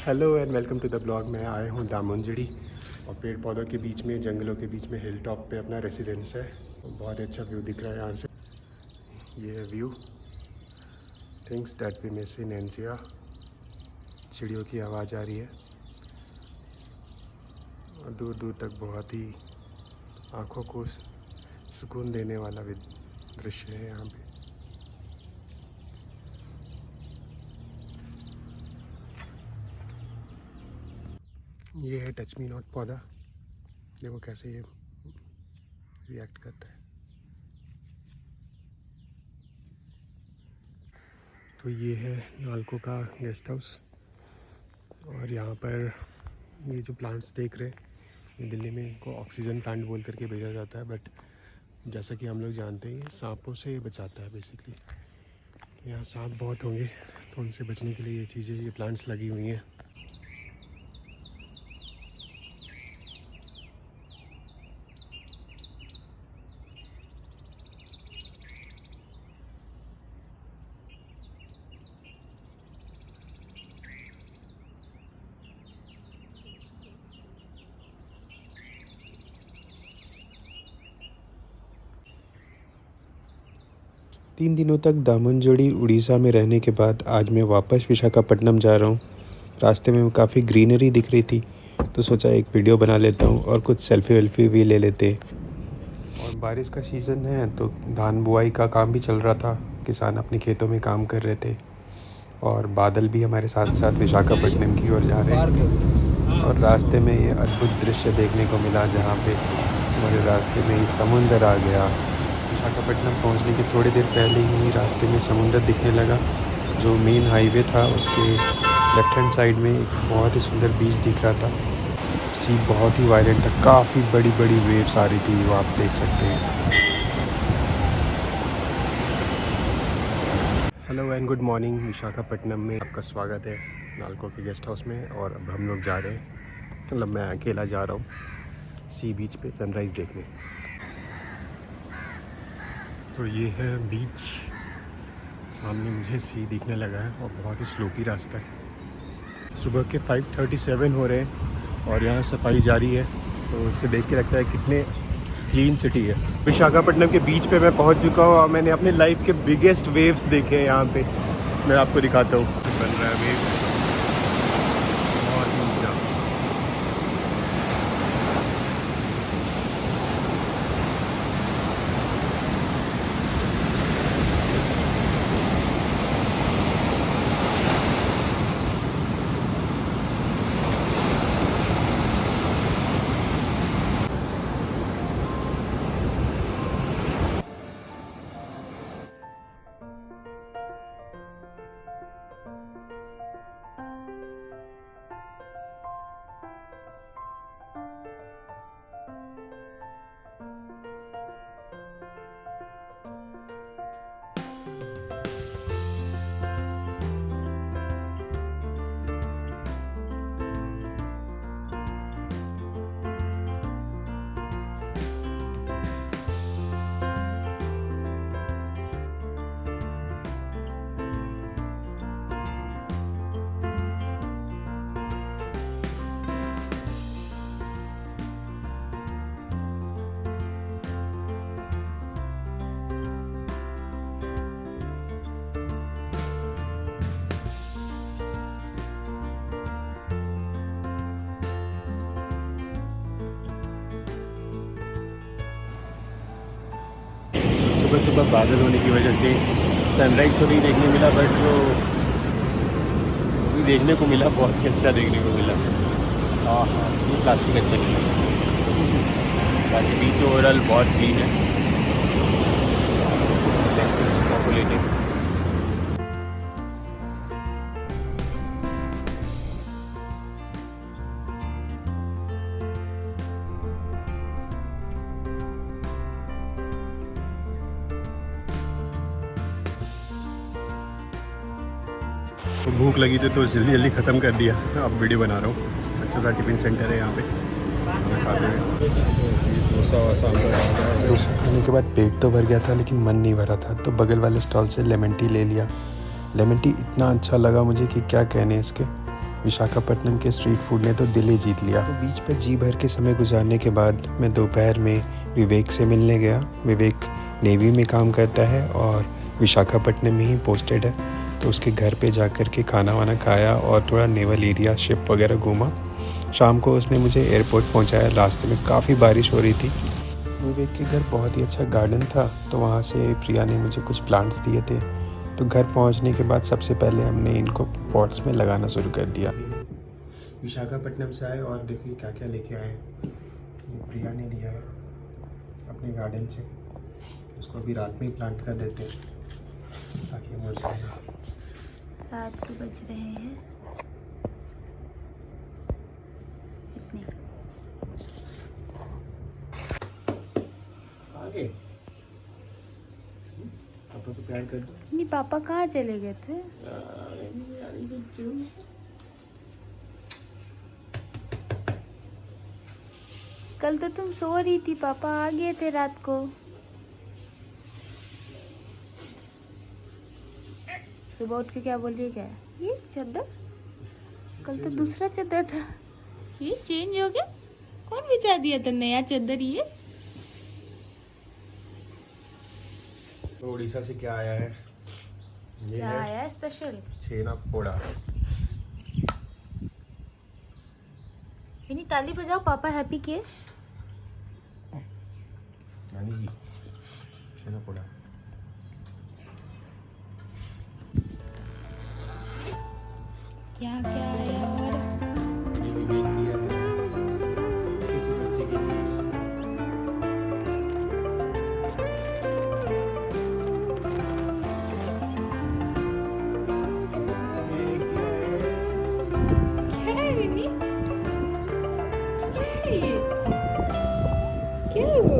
Hello and welcome to the blog. मैं आया हूँ दामुंजड़ी और पेड़ पौधों के बीच में, जंगलों के बीच में हिल टॉप पे अपना रेसिडेंस है। बहुत अच्छा व्यू दिख रहा है यहाँ से। ये है view, things that we miss in NCR. चिड़ियों की आवाज़ आ रही है और दूर दूर तक बहुत ही आँखों को सुकून देने वाला दृश्य है यहाँ पे। ये है टच मी नॉट पौधा। देखो कैसे ये रिएक्ट करता है। तो ये है नालको का गेस्ट हाउस और यहाँ पर ये जो प्लांट्स देख रहे हैं, ये दिल्ली में इनको ऑक्सीजन प्लांट बोल करके भेजा जाता है, बट जैसा कि हम लोग जानते हैं ये सांपों से बचाता है बेसिकली। यहाँ सांप बहुत होंगे तो उनसे बचने के लिए ये चीज़ें, ये प्लांट्स लगी हुई हैं। तीन दिनों तक दामुंजड़ी उड़ीसा में रहने के बाद आज मैं वापस विशाखापट्टनम जा रहा हूँ। रास्ते में काफ़ी ग्रीनरी दिख रही थी तो सोचा एक वीडियो बना लेता हूँ और कुछ सेल्फी वेल्फी भी ले लेते। और बारिश का सीज़न है तो धान बुआई का काम भी चल रहा था, किसान अपने खेतों में काम कर रहे थे और बादल भी हमारे साथ साथ विशाखापट्टनम की ओर जा रहे हैं। और रास्ते में ये अद्भुत दृश्य देखने को मिला जहाँ पे हमारे रास्ते में ही समुंदर आ गया। विशाखापट्टनम पहुंचने के थोड़ी देर पहले ही रास्ते में समुंदर दिखने लगा। जो मेन हाईवे था उसके लेफ्ट हैंड साइड में एक बहुत ही सुंदर बीच दिख रहा था। सी बहुत ही वायलेंट था, काफ़ी बड़ी बड़ी वेव्स आ रही थी, वो आप देख सकते हैं। Hello and good morning. Visakhapatnam में आपका स्वागत है नालको के गेस्ट हाउस में। और अब हम लोग जा रहे हैं, मतलब मैं अकेला जा रहा हूँ सी बीच पे सनराइज़ देखने। तो ये है बीच, सामने मुझे सी दिखने लगा है और बहुत ही स्लोपी रास्ता है। सुबह के 5:37 हो रहे हैं और यहाँ सफाई जारी है, तो इसे देख के लगता है कितने क्लीन सिटी है। विशाखापट्टनम के बीच पे मैं पहुँच चुका हूँ और मैंने अपने लाइफ के बिगेस्ट वेव्स देखे हैं यहाँ पे। मैं आपको दिखाता हूँ। बन रहा है वेव, बहुत ही ऊंचा। सुबह सुबह बादल होने की वजह से सनराइज़ तो नहीं देखने मिला, बट जो भी देखने को मिला बहुत ही अच्छा देखने को मिला। हाँ हाँ, ये प्लास्टिक अच्छा नहीं है। बाकी बीच ओवरऑल बहुत क्लीन है, पॉपुलेटेड। तो भूख लगी थी तो जल्दी जल्दी ख़त्म कर दिया। अब वीडियो बना रहा हूँ। अच्छा सा टिफ़िन सेंटर है यहाँ पे, खाना खाते हुए। डोसा खाने के बाद पेट तो भर गया था लेकिन मन नहीं भरा था, तो बगल वाले स्टॉल से लेमन टी ले लिया। लेमन टी इतना अच्छा लगा मुझे कि क्या कहने इसके। विशाखापट्टनम के स्ट्रीट फूड ने तो दिल ही जीत लिया। तो बीच पर जी भर के समय गुजारने के बाद मैं दोपहर में विवेक से मिलने गया। विवेक नेवी में काम करता है और विशाखापट्टनम में ही पोस्टेड है। तो उसके घर पे जाकर के खाना वाना खाया और थोड़ा नेवल एरिया शिप वगैरह घूमा। शाम को उसने मुझे एयरपोर्ट पहुंचाया। रास्ते में काफ़ी बारिश हो रही थी। विवेक के घर बहुत ही अच्छा गार्डन था, तो वहाँ से प्रिया ने मुझे कुछ प्लांट्स दिए थे। तो घर पहुँचने के बाद सबसे पहले हमने इनको पॉट्स में लगाना शुरू कर दिया। विशाखापट्टनम से आए और देखिए क्या क्या लेके आए। प्रिया ने दिया है अपने गार्डन से। उसको अभी रात में ही प्लांट कर देते हैं ताकि मुरझाए ना। रात के बज रहे हैं इतने। आगे पापा को प्यार कर दो। नहीं, पापा कहाँ चले गए थे? कल तो तुम सो रही थी, पापा आ गए थे रात को। सुबह उठ के क्या बोल रही है? क्या ये चादर? कल तो दूसरा चादर था, ये चेंज हो गया। कौन बिछा दिया था नया चादर? ये तो उड़ीसा से क्या आया है? ये क्या है आया है स्पेशल? छेना पोड़ा। इन्हीं ताली बजाओ, पापा हैप्पी के। नानी जी छेना पोड़ा। क्या क्या आया? और ये विवेक दिया है छोटे बच्चे के लिए। क्या है विनी? क्या है ये? क्या है वो?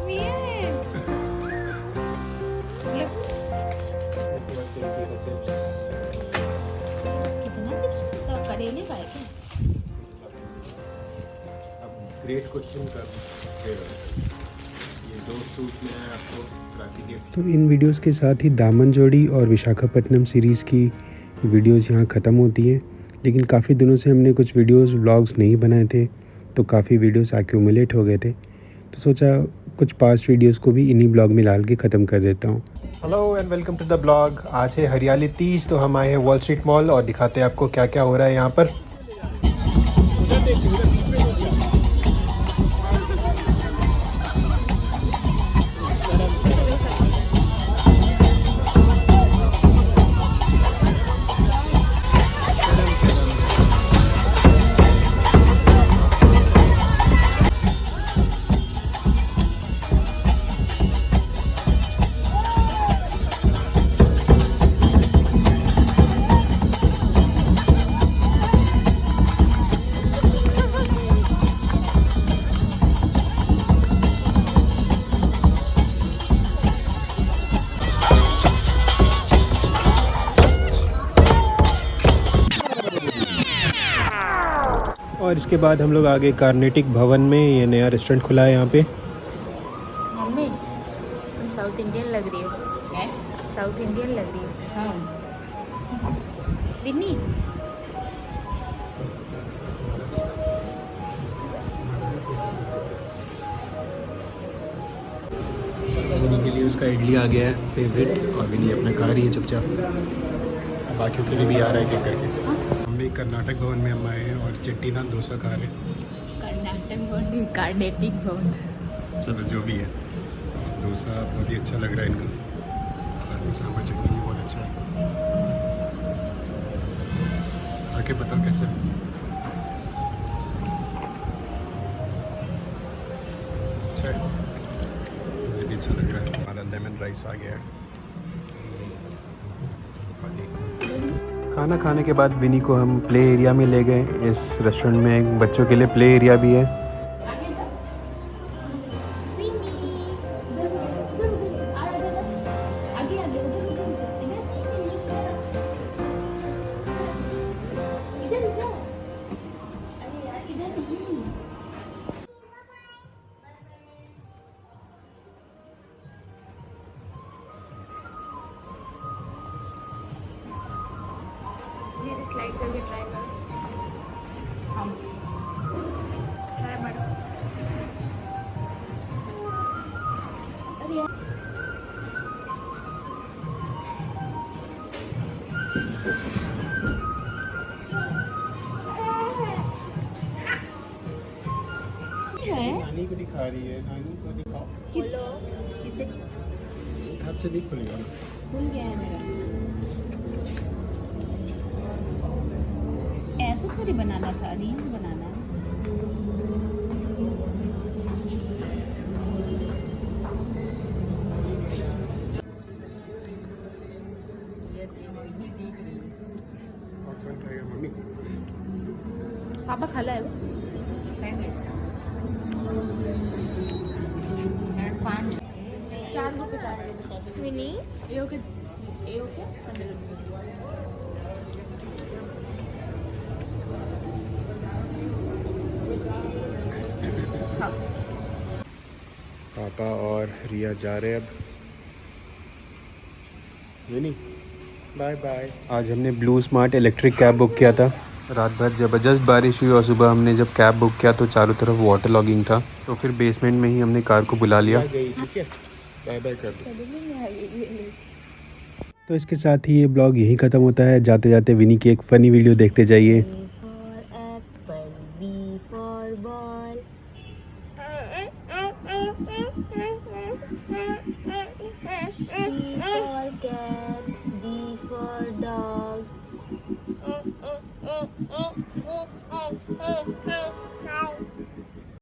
मिया है। कितना चिप्स? करेले का है क्या? अब ग्रेट क्वेश्चन का ये दो सूट में है आपको राखी गिफ्ट। तो इन वीडियोस के साथ ही दामन जोड़ी और विशाखापट्टनम सीरीज़ की वीडियोस यहाँ ख़त्म होती हैं। लेकिन काफ़ी दिनों से हमने कुछ वीडियोस व्लॉग्स नहीं बनाए थे, तो काफ़ी वीडियोस एक्यूमुलेट हो गए थे। तो सोचा कुछ पास्ट वीडियोस को भी इन्हीं ब्लॉग में डाल के ख़त्म कर देता हूँ। Hello and welcome to the blog. आज है हरियाली तीज, तो हम आए हैं वॉल स्ट्रीट मॉल और दिखाते हैं आपको क्या क्या हो रहा है यहाँ पर। और इसके बाद हम लोग आगे कार्नेटिक भवन में, ये नया रेस्टोरेंट खुला है यहाँ पे। मम्मी, तुम साउथ इंडियन लग रही हो। क्या? साउथ इंडियन लग रही हो। हाँ। विन्नी, विनी के लिए उसका इडली आ गया है फेवरेट, और विनी अपना खा रही है चुपचाप। बाकियों के लिए भी आ रहा है क्या करके। हम भी कर्नाटक भवन में हम आए हैं और चट्टीनाथ डोसा खा रहे हैं। कर्नाटक भवन, कार्नेटिक भवन। चलो जो भी है, डोसा बहुत ही अच्छा लग रहा है इनका। साथ में सांभर चटनी भी बहुत अच्छा है। आके बताओ कैसे है? अच्छा है, मुझे भी अच्छा लग रहा है। हमारा लेमन राइस आ गया है। खाना खाने के बाद विनी को हम प्ले एरिया में ले गए। इस रेस्टोरेंट में बच्चों के लिए प्ले एरिया भी है। स्लाइड करके ट्राई करो। ट्राई मारो। अरे यार नानी को दिखा रही है, नानी को दिखाओ। बोलो इसे हाथ से नहीं खुलेगा। खुल गया है मेरा। ऐसे थोड़ी बनाना था, रील्स बनाना है। मम्मी पापा खाला है वो ₹4 विनी ये ओके पापा और रिया जा रहे हैं अब। विनी बाय बाय। आज हमने blue smart electric cab book किया था। रात भर ज़बरदस्त बारिश हुई और सुबह हमने जब कैब बुक किया तो चारों तरफ वाटर लॉगिंग था, तो फिर बेसमेंट में ही हमने कार को बुला लिया। ठीक है, बाय बाय कर दो। तो इसके साथ ही ये ब्लॉग यहीं ख़त्म होता है। जाते जाते विनी की एक फ़नी वीडियो देखते जाइए। dog.